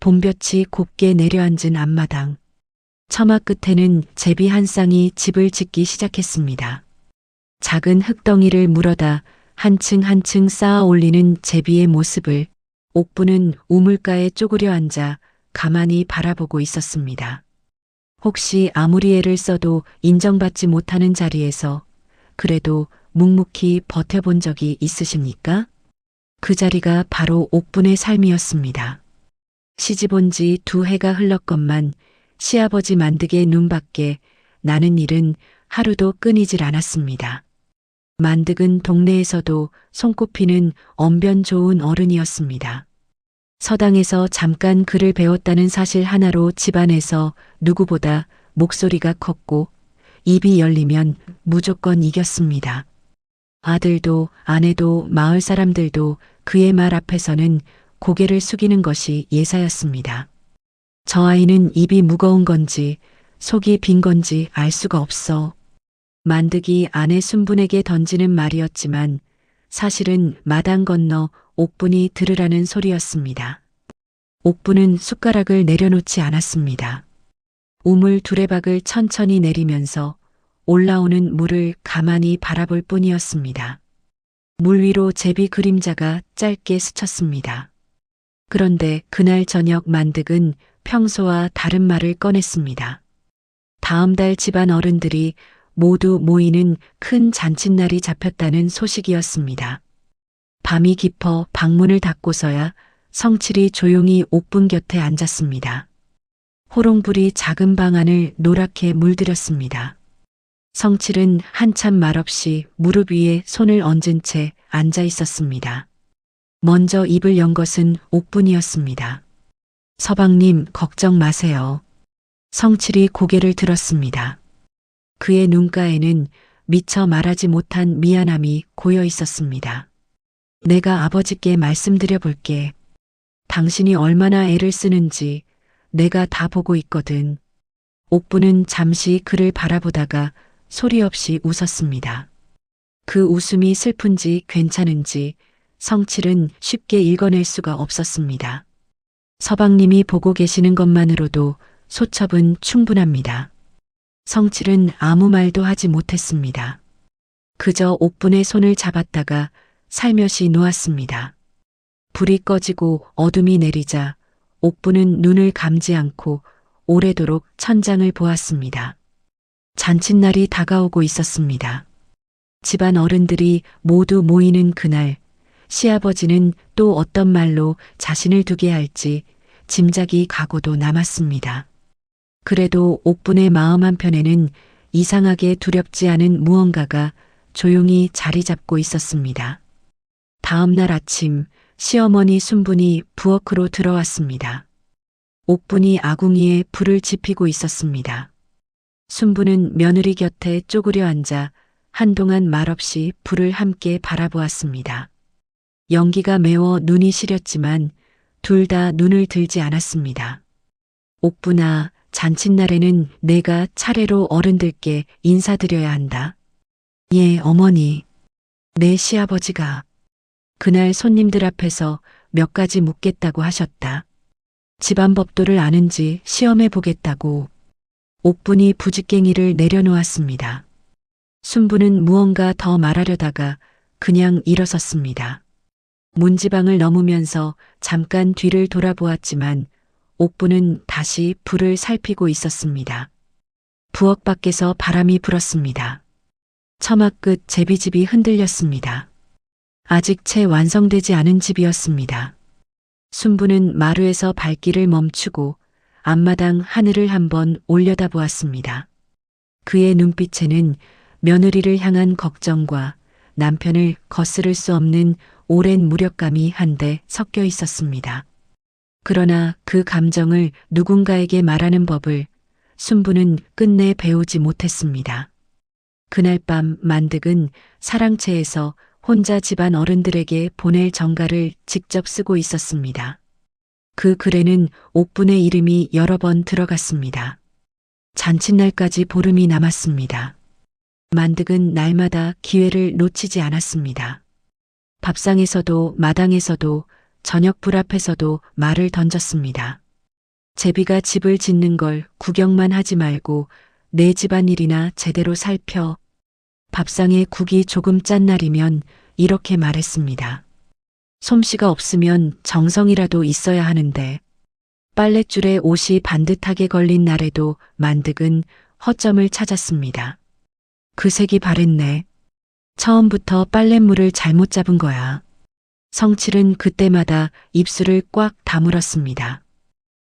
봄볕이 곱게 내려앉은 앞마당. 처마 끝에는 제비 한 쌍이 집을 짓기 시작했습니다. 작은 흙덩이를 물어다 한층 한층 쌓아 올리는 제비의 모습을 옥부는 우물가에 쪼그려 앉아 가만히 바라보고 있었습니다. 혹시 아무리 애를 써도 인정받지 못하는 자리에서 그래도 묵묵히 버텨본 적이 있으십니까? 그 자리가 바로 옥분의 삶이었습니다. 시집 온 지 2해가 흘렀건만 시아버지 만득의 눈밖에 나는 일은 하루도 끊이질 않았습니다. 만득은 동네에서도 손꼽히는 언변 좋은 어른이었습니다. 서당에서 잠깐 글을 배웠다는 사실 하나로 집안에서 누구보다 목소리가 컸고 입이 열리면 무조건 이겼습니다. 아들도 아내도 마을 사람들도 그의 말 앞에서는 고개를 숙이는 것이 예사였습니다. 저 아이는 입이 무거운 건지 속이 빈 건지 알 수가 없어. 만득이 아내 순분에게 던지는 말이었지만 사실은 마당 건너 옥분이 들으라는 소리였습니다. 옥분은 숟가락을 내려놓지 않았습니다. 우물 두레박을 천천히 내리면서 올라오는 물을 가만히 바라볼 뿐이었습니다. 물 위로 제비 그림자가 짧게 스쳤습니다. 그런데 그날 저녁 만득은 평소와 다른 말을 꺼냈습니다. 다음 달 집안 어른들이 모두 모이는 큰 잔칫날이 잡혔다는 소식이었습니다. 밤이 깊어 방문을 닫고서야 성칠이 조용히 옥분 곁에 앉았습니다. 호롱불이 작은 방 안을 노랗게 물들였습니다. 성칠은 한참 말없이 무릎 위에 손을 얹은 채 앉아 있었습니다. 먼저 입을 연 것은 옥분이었습니다. 서방님, 걱정 마세요. 성칠이 고개를 들었습니다. 그의 눈가에는 미처 말하지 못한 미안함이 고여 있었습니다. 내가 아버지께 말씀드려 볼게. 당신이 얼마나 애를 쓰는지 내가 다 보고 있거든. 옥분은 잠시 그를 바라보다가 소리 없이 웃었습니다. 그 웃음이 슬픈지 괜찮은지 성칠은 쉽게 읽어낼 수가 없었습니다. 서방님이 보고 계시는 것만으로도 소첩은 충분합니다. 성칠은 아무 말도 하지 못했습니다. 그저 옥분의 손을 잡았다가 살며시 놓았습니다. 불이 꺼지고 어둠이 내리자 옥분은 눈을 감지 않고 오래도록 천장을 보았습니다. 잔칫날이 다가오고 있었습니다. 집안 어른들이 모두 모이는 그날 시아버지는 또 어떤 말로 자신을 두게 할지 짐작이 가고도 남았습니다. 그래도 옥분의 마음 한편에는 이상하게 두렵지 않은 무언가가 조용히 자리 잡고 있었습니다. 다음 날 아침 시어머니 순분이 부엌으로 들어왔습니다. 옥분이 아궁이에 불을 지피고 있었습니다. 순분은 며느리 곁에 쪼그려 앉아 한동안 말없이 불을 함께 바라보았습니다. 연기가 매워 눈이 시렸지만 둘 다 눈을 들지 않았습니다. 옥분아, 잔칫날에는 내가 차례로 어른들께 인사드려야 한다. 예, 어머니. 내 시아버지가 그날 손님들 앞에서 몇 가지 묻겠다고 하셨다. 집안 법도를 아는지 시험해 보겠다고. 옥분이 부직갱이를 내려놓았습니다. 순분은 무언가 더 말하려다가 그냥 일어섰습니다. 문지방을 넘으면서 잠깐 뒤를 돌아보았지만 옥분은 다시 불을 살피고 있었습니다. 부엌 밖에서 바람이 불었습니다. 처마 끝 제비집이 흔들렸습니다. 아직 채 완성되지 않은 집이었습니다. 순분은 마루에서 발길을 멈추고 앞마당 하늘을 한번 올려다보았습니다. 그의 눈빛에는 며느리를 향한 걱정과 남편을 거스를 수 없는 오랜 무력감이 한데 섞여 있었습니다. 그러나 그 감정을 누군가에게 말하는 법을 순분은 끝내 배우지 못했습니다. 그날 밤 만득은 사랑채에서 혼자 집안 어른들에게 보낼 전가를 직접 쓰고 있었습니다. 그 글에는 옥분의 이름이 여러 번 들어갔습니다. 잔칫날까지 보름이 남았습니다. 만득은 날마다 기회를 놓치지 않았습니다. 밥상에서도 마당에서도 저녁불 앞에서도 말을 던졌습니다. 제비가 집을 짓는 걸 구경만 하지 말고 내 집안일이나 제대로 살펴. 밥상에 국이 조금 짠 날이면 이렇게 말했습니다. 솜씨가 없으면 정성이라도 있어야 하는데 빨랫줄에 옷이 반듯하게 걸린 날에도 만득은 허점을 찾았습니다. 그 색이 바랬네. 처음부터 빨랫물을 잘못 잡은 거야. 성칠은 그때마다 입술을 꽉 다물었습니다.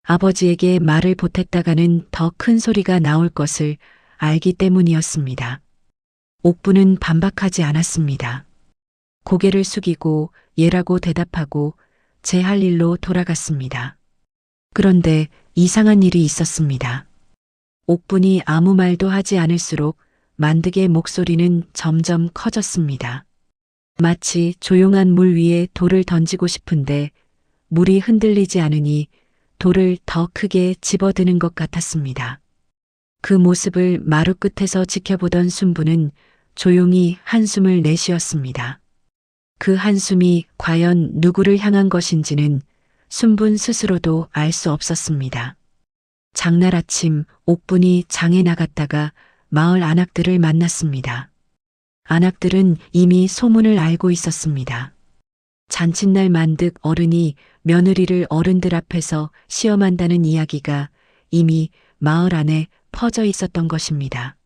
아버지에게 말을 보탰다가는 더 큰 소리가 나올 것을 알기 때문이었습니다. 옥부는 반박하지 않았습니다. 고개를 숙이고 예라고 대답하고 제 할 일로 돌아갔습니다. 그런데 이상한 일이 있었습니다. 옥분이 아무 말도 하지 않을수록 만득의 목소리는 점점 커졌습니다. 마치 조용한 물 위에 돌을 던지고 싶은데 물이 흔들리지 않으니 돌을 더 크게 집어드는 것 같았습니다. 그 모습을 마루 끝에서 지켜보던 순부는 조용히 한숨을 내쉬었습니다. 그 한숨이 과연 누구를 향한 것인지는 순분 스스로도 알 수 없었습니다. 장날 아침 옥분이 장에 나갔다가 마을 안악들을 만났습니다. 안악들은 이미 소문을 알고 있었습니다. 잔칫날 만득 어른이 며느리를 어른들 앞에서 시험한다는 이야기가 이미 마을 안에 퍼져 있었던 것입니다.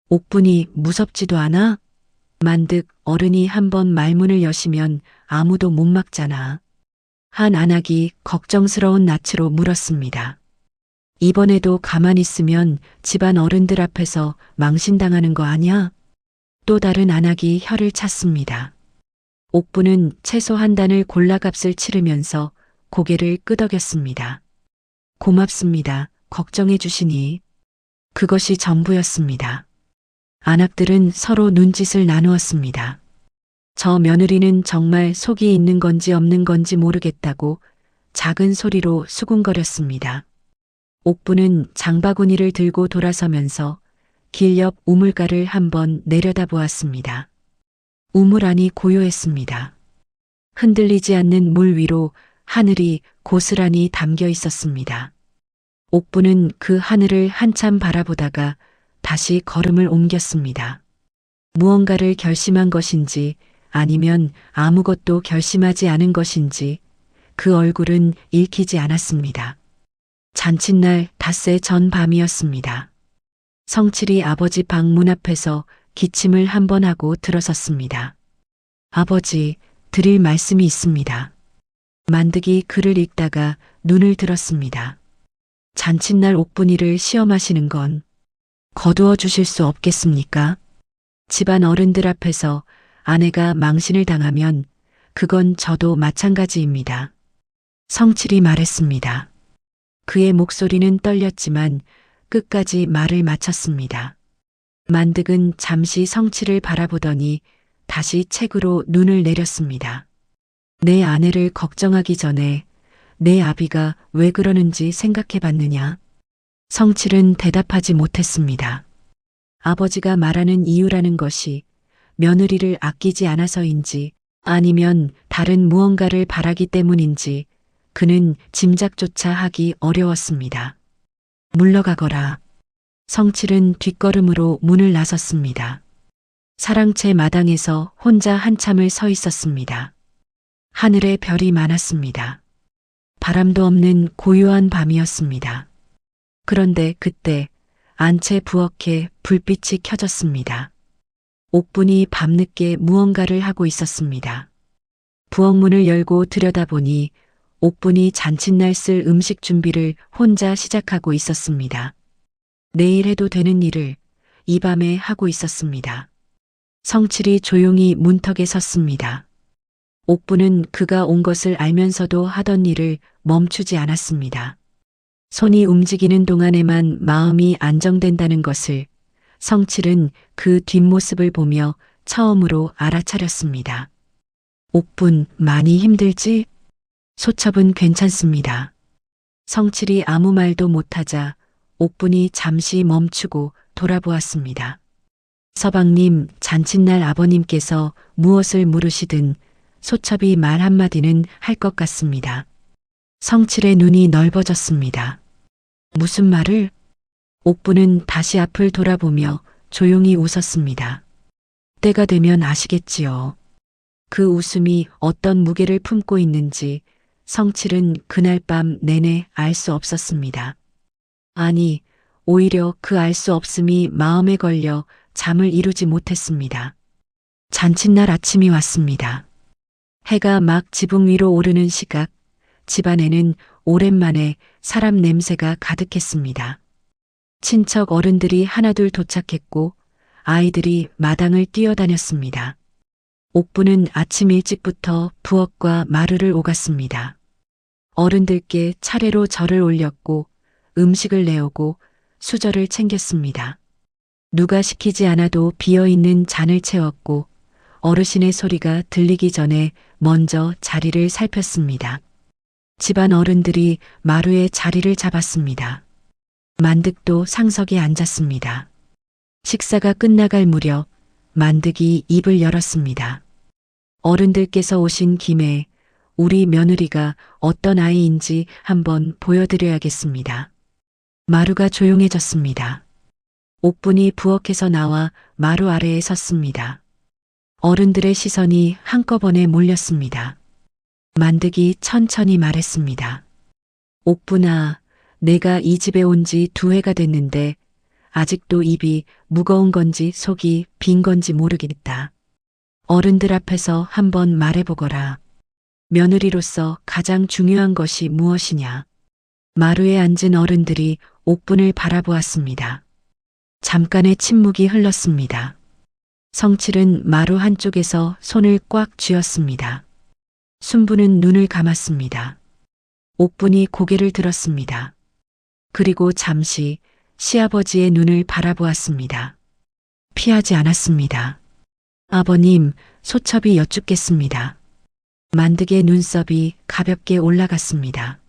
옥분이 무섭지도 않아? 만득 어른이 한번 말문을 여시면 아무도 못 막잖아. 한 안악이 걱정스러운 낯으로 물었습니다. 이번에도 가만히 있으면 집안 어른들 앞에서 망신당하는 거 아니야? 또 다른 안악이 혀를 찼습니다. 옥부는 채소 한 단을 골라값을 치르면서 고개를 끄덕였습니다. 고맙습니다. 걱정해 주시니. 그것이 전부였습니다. 안악들은 서로 눈짓을 나누었습니다. 저 며느리는 정말 속이 있는 건지 없는 건지 모르겠다고 작은 소리로 수군거렸습니다. 옥부는 장바구니를 들고 돌아서면서 길 옆 우물가를 한번 내려다보았습니다. 우물 안이 고요했습니다. 흔들리지 않는 물 위로 하늘이 고스란히 담겨 있었습니다. 옥부는 그 하늘을 한참 바라보다가 다시 걸음을 옮겼습니다. 무언가를 결심한 것인지 아니면 아무것도 결심하지 않은 것인지 그 얼굴은 읽히지 않았습니다. 잔칫날 닷새 전 밤이었습니다. 성칠이 아버지 방 문 앞에서 기침을 한번 하고 들어섰습니다. 아버지, 드릴 말씀이 있습니다. 만득이 글을 읽다가 눈을 들었습니다. 잔칫날 옥분이를 시험하시는 건 거두어 주실 수 없겠습니까? 집안 어른들 앞에서 아내가 망신을 당하면 그건 저도 마찬가지입니다. 성칠이 말했습니다. 그의 목소리는 떨렸지만 끝까지 말을 마쳤습니다. 만득은 잠시 성칠을 바라보더니 다시 책으로 눈을 내렸습니다. 내 아내를 걱정하기 전에 내 아비가 왜 그러는지 생각해 봤느냐? 성칠은 대답하지 못했습니다. 아버지가 말하는 이유라는 것이 며느리를 아끼지 않아서인지 아니면 다른 무언가를 바라기 때문인지 그는 짐작조차 하기 어려웠습니다. 물러가거라. 성칠은 뒷걸음으로 문을 나섰습니다. 사랑채 마당에서 혼자 한참을 서 있었습니다. 하늘에 별이 많았습니다. 바람도 없는 고요한 밤이었습니다. 그런데 그때 안채 부엌에 불빛이 켜졌습니다. 옥분이 밤늦게 무언가를 하고 있었습니다. 부엌문을 열고 들여다보니 옥분이 잔칫날 쓸 음식 준비를 혼자 시작하고 있었습니다. 내일 해도 되는 일을 이 밤에 하고 있었습니다. 성칠이 조용히 문턱에 섰습니다. 옥분은 그가 온 것을 알면서도 하던 일을 멈추지 않았습니다. 손이 움직이는 동안에만 마음이 안정된다는 것을 성칠은 그 뒷모습을 보며 처음으로 알아차렸습니다. 옥분 많이 힘들지? 소첩은 괜찮습니다. 성칠이 아무 말도 못하자 옥분이 잠시 멈추고 돌아보았습니다. 서방님, 잔칫날 아버님께서 무엇을 물으시든 소첩이 말 한마디는 할 것 같습니다. 성칠의 눈이 넓어졌습니다. 무슨 말을? 옥부는 다시 앞을 돌아보며 조용히 웃었습니다. 때가 되면 아시겠지요. 그 웃음이 어떤 무게를 품고 있는지 성칠은 그날 밤 내내 알 수 없었습니다. 아니, 오히려 그 알 수 없음이 마음에 걸려 잠을 이루지 못했습니다. 잔칫날 아침이 왔습니다. 해가 막 지붕 위로 오르는 시각, 집안에는 오랜만에 사람 냄새가 가득했습니다. 친척 어른들이 하나둘 도착했고 아이들이 마당을 뛰어다녔습니다. 옥부는 아침 일찍부터 부엌과 마루를 오갔습니다. 어른들께 차례로 절을 올렸고 음식을 내오고 수저를 챙겼습니다. 누가 시키지 않아도 비어있는 잔을 채웠고 어르신의 소리가 들리기 전에 먼저 자리를 살폈습니다. 집안 어른들이 마루에 자리를 잡았습니다. 만득도 상석에 앉았습니다. 식사가 끝나갈 무렵 만득이 입을 열었습니다. 어른들께서 오신 김에 우리 며느리가 어떤 아이인지 한번 보여드려야겠습니다. 마루가 조용해졌습니다. 옥분이 부엌에서 나와 마루 아래에 섰습니다. 어른들의 시선이 한꺼번에 몰렸습니다. 만득이 천천히 말했습니다. 옥분아, 내가 이 집에 온 지 2해가 됐는데 아직도 입이 무거운 건지 속이 빈 건지 모르겠다. 어른들 앞에서 한번 말해보거라. 며느리로서 가장 중요한 것이 무엇이냐? 마루에 앉은 어른들이 옥분을 바라보았습니다. 잠깐의 침묵이 흘렀습니다. 성칠은 마루 한쪽에서 손을 꽉 쥐었습니다. 순부는 눈을 감았습니다. 옥분이 고개를 들었습니다. 그리고 잠시 시아버지의 눈을 바라보았습니다. 피하지 않았습니다. 아버님, 소첩이 여쭙겠습니다. 만득의 눈썹이 가볍게 올라갔습니다.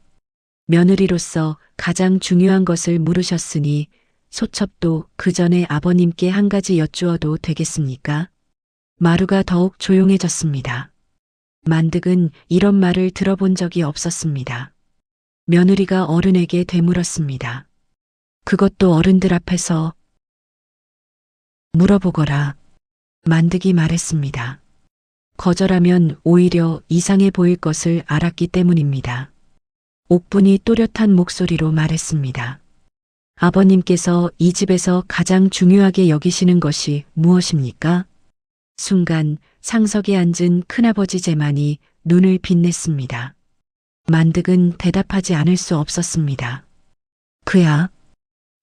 며느리로서 가장 중요한 것을 물으셨으니 소첩도 그 전에 아버님께 한 가지 여쭈어도 되겠습니까? 마루가 더욱 조용해졌습니다. 만득은 이런 말을 들어본 적이 없었습니다. 며느리가 어른에게 되물었습니다. 그것도 어른들 앞에서 물어보거라. 만득이 말했습니다. 거절하면 오히려 이상해 보일 것을 알았기 때문입니다. 옥분이 또렷한 목소리로 말했습니다. 아버님께서 이 집에서 가장 중요하게 여기시는 것이 무엇입니까? 순간 상석에 앉은 큰아버지 제만이 눈을 빛냈습니다. 만득은 대답하지 않을 수 없었습니다. 그야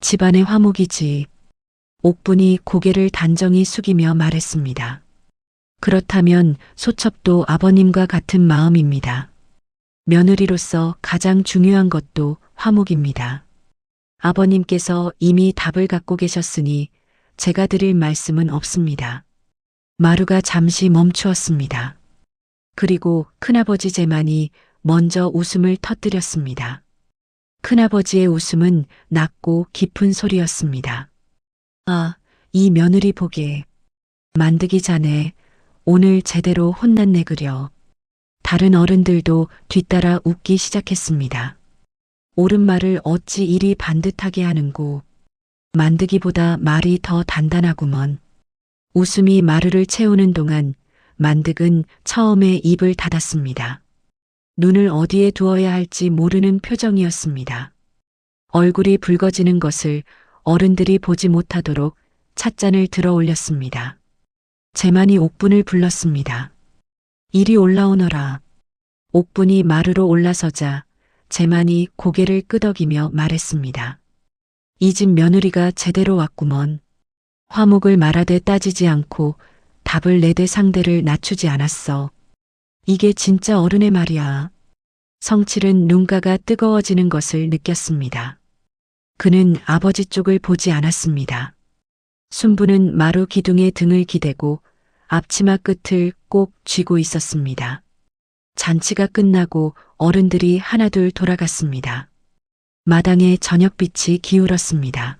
집안의 화목이지. 옥분이 고개를 단정히 숙이며 말했습니다. 그렇다면 소첩도 아버님과 같은 마음입니다. 며느리로서 가장 중요한 것도 화목입니다. 아버님께서 이미 답을 갖고 계셨으니 제가 드릴 말씀은 없습니다. 마루가 잠시 멈추었습니다. 그리고 큰아버지 제만이 먼저 웃음을 터뜨렸습니다. 큰아버지의 웃음은 낮고 깊은 소리였습니다. 아, 이 며느리 보게. 만득이 자네, 오늘 제대로 혼났네 그려. 다른 어른들도 뒤따라 웃기 시작했습니다. 옳은 말을 어찌 이리 반듯하게 하는고. 만득이보다 말이 더 단단하구먼. 웃음이 마루를 채우는 동안 만득은 처음에 입을 닫았습니다. 눈을 어디에 두어야 할지 모르는 표정이었습니다. 얼굴이 붉어지는 것을 어른들이 보지 못하도록 찻잔을 들어 올렸습니다. 제만이 옥분을 불렀습니다. 이리 올라오너라. 옥분이 마루로 올라서자 제만이 고개를 끄덕이며 말했습니다. 이 집 며느리가 제대로 왔구먼. 화목을 말하되 따지지 않고 답을 내되 상대를 낮추지 않았어. 이게 진짜 어른의 말이야. 성칠은 눈가가 뜨거워지는 것을 느꼈습니다. 그는 아버지 쪽을 보지 않았습니다. 순부는 마루 기둥에 등을 기대고 앞치마 끝을 꼭 쥐고 있었습니다. 잔치가 끝나고 어른들이 하나둘 돌아갔습니다. 마당에 저녁빛이 기울었습니다.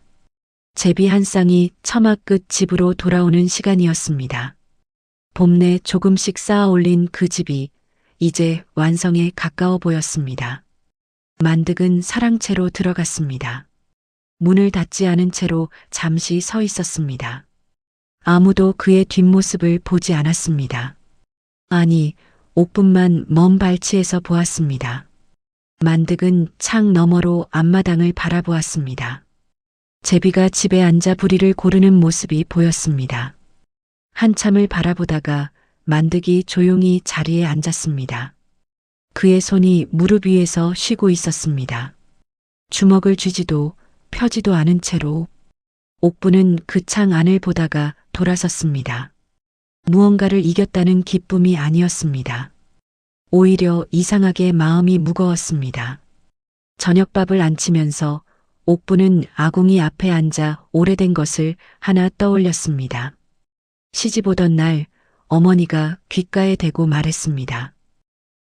제비 한 쌍이 처마 끝 집으로 돌아오는 시간이었습니다. 봄내 조금씩 쌓아 올린 그 집이 이제 완성에 가까워 보였습니다. 만득은 사랑채로 들어갔습니다. 문을 닫지 않은 채로 잠시 서 있었습니다. 아무도 그의 뒷모습을 보지 않았습니다. 아니, 옥분만 먼 발치에서 보았습니다. 만득은 창 너머로 앞마당을 바라보았습니다. 제비가 집에 앉아 부리를 고르는 모습이 보였습니다. 한참을 바라보다가 만득이 조용히 자리에 앉았습니다. 그의 손이 무릎 위에서 쉬고 있었습니다. 주먹을 쥐지도 펴지도 않은 채로 옥부는 그 창 안을 보다가 돌아섰습니다. 무언가를 이겼다는 기쁨이 아니었습니다. 오히려 이상하게 마음이 무거웠습니다. 저녁밥을 안 치면서 옥부는 아궁이 앞에 앉아 오래된 것을 하나 떠올렸습니다. 시집 오던 날 어머니가 귓가에 대고 말했습니다.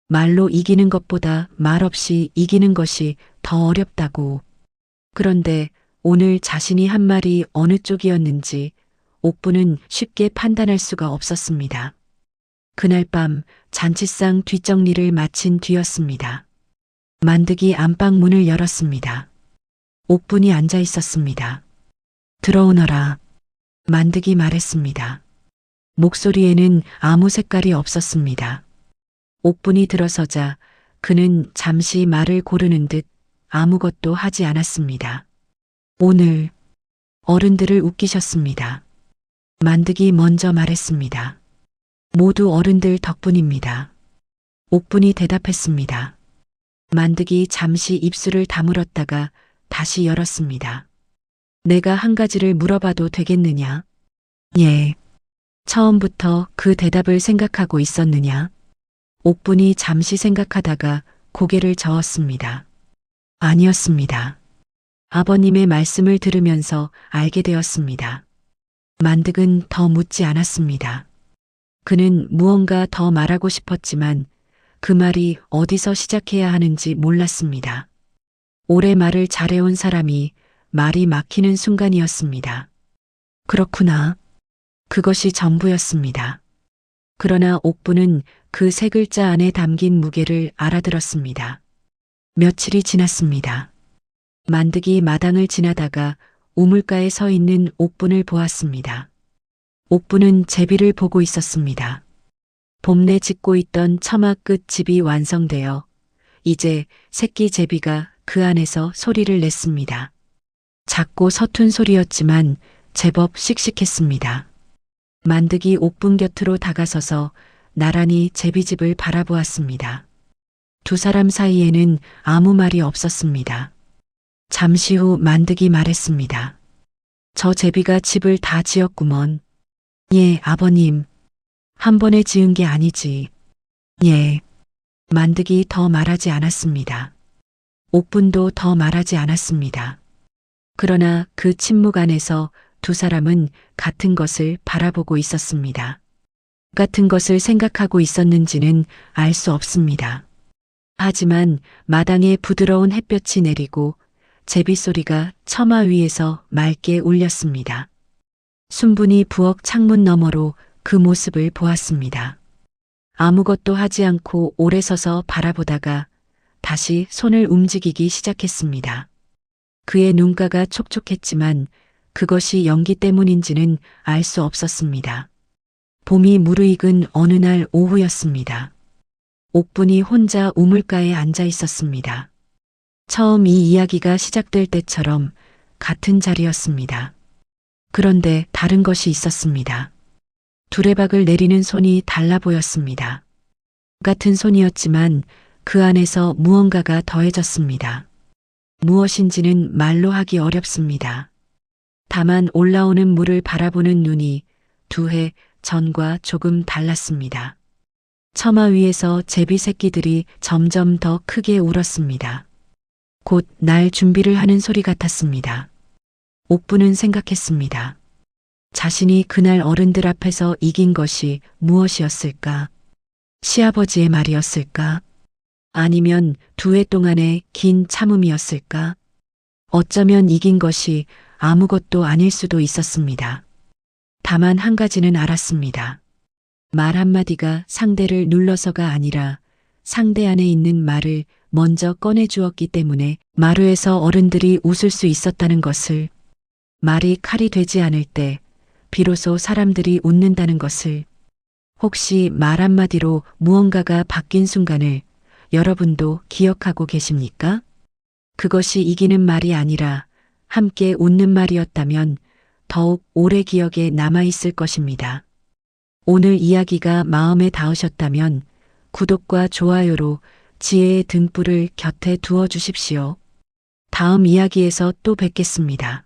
말로 이기는 것보다 말없이 이기는 것이 더 어렵다고. 그런데 오늘 자신이 한 말이 어느 쪽이었는지 옥부는 쉽게 판단할 수가 없었습니다. 그날 밤 잔치상 뒷정리를 마친 뒤였습니다. 만득이 안방 문을 열었습니다. 옥분이 앉아 있었습니다. 들어오너라. 만득이 말했습니다. 목소리에는 아무 색깔이 없었습니다. 옥분이 들어서자 그는 잠시 말을 고르는 듯 아무것도 하지 않았습니다. 오늘 어른들을 웃기셨습니다. 만득이 먼저 말했습니다. 모두 어른들 덕분입니다. 옥분이 대답했습니다. 만득이 잠시 입술을 다물었다가 다시 열었습니다. 내가 한 가지를 물어봐도 되겠느냐? 예. 처음부터 그 대답을 생각하고 있었느냐? 옥분이 잠시 생각하다가 고개를 저었습니다. 아니었습니다. 아버님의 말씀을 들으면서 알게 되었습니다. 만득은 더 묻지 않았습니다. 그는 무언가 더 말하고 싶었지만 그 말이 어디서 시작해야 하는지 몰랐습니다. 오래 말을 잘해온 사람이 말이 막히는 순간이었습니다. 그렇구나. 그것이 전부였습니다. 그러나 옥부는 그 세 글자 안에 담긴 무게를 알아들었습니다. 며칠이 지났습니다. 만득이 마당을 지나다가 우물가에 서 있는 옥분을 보았습니다. 옥분은 제비를 보고 있었습니다. 봄내 짓고 있던 처마 끝 집이 완성되어 이제 새끼 제비가 그 안에서 소리를 냈습니다. 작고 서툰 소리였지만 제법 씩씩했습니다. 만득이 옥분 곁으로 다가서서 나란히 제비집을 바라보았습니다. 두 사람 사이에는 아무 말이 없었습니다. 잠시 후 만득이 말했습니다. 저 제비가 집을 다 지었구먼. 예, 아버님. 한 번에 지은 게 아니지. 예. 만득이 더 말하지 않았습니다. 옥분도 더 말하지 않았습니다. 그러나 그 침묵 안에서 두 사람은 같은 것을 바라보고 있었습니다. 같은 것을 생각하고 있었는지는 알 수 없습니다. 하지만 마당에 부드러운 햇볕이 내리고 제비 소리가 처마 위에서 맑게 울렸습니다. 순분히 부엌 창문 너머로 그 모습을 보았습니다. 아무것도 하지 않고 오래 서서 바라보다가 다시 손을 움직이기 시작했습니다. 그의 눈가가 촉촉했지만 그것이 연기 때문인지는 알 수 없었습니다. 봄이 무르익은 어느 날 오후였습니다. 옥분이 혼자 우물가에 앉아 있었습니다. 처음 이 이야기가 시작될 때처럼 같은 자리였습니다. 그런데 다른 것이 있었습니다. 두레박을 내리는 손이 달라 보였습니다. 같은 손이었지만 그 안에서 무언가가 더해졌습니다. 무엇인지는 말로 하기 어렵습니다. 다만 올라오는 물을 바라보는 눈이 두 해 전과 조금 달랐습니다. 처마 위에서 제비 새끼들이 점점 더 크게 울었습니다. 곧 날 준비를 하는 소리 같았습니다. 옥부는 생각했습니다. 자신이 그날 어른들 앞에서 이긴 것이 무엇이었을까? 시아버지의 말이었을까? 아니면 두 해 동안의 긴 참음이었을까? 어쩌면 이긴 것이 아무것도 아닐 수도 있었습니다. 다만 한 가지는 알았습니다. 말 한마디가 상대를 눌러서가 아니라 상대 안에 있는 말을 먼저 꺼내 주었기 때문에 마루에서 어른들이 웃을 수 있었다는 것을, 말이 칼이 되지 않을 때 비로소 사람들이 웃는다는 것을, 혹시 말 한마디로 무언가가 바뀐 순간을 여러분도 기억하고 계십니까? 그것이 이기는 말이 아니라 함께 웃는 말이었다면 더욱 오래 기억에 남아있을 것입니다. 오늘 이야기가 마음에 닿으셨다면 구독과 좋아요로 지혜의 등불을 곁에 두어 주십시오. 다음 이야기에서 또 뵙겠습니다.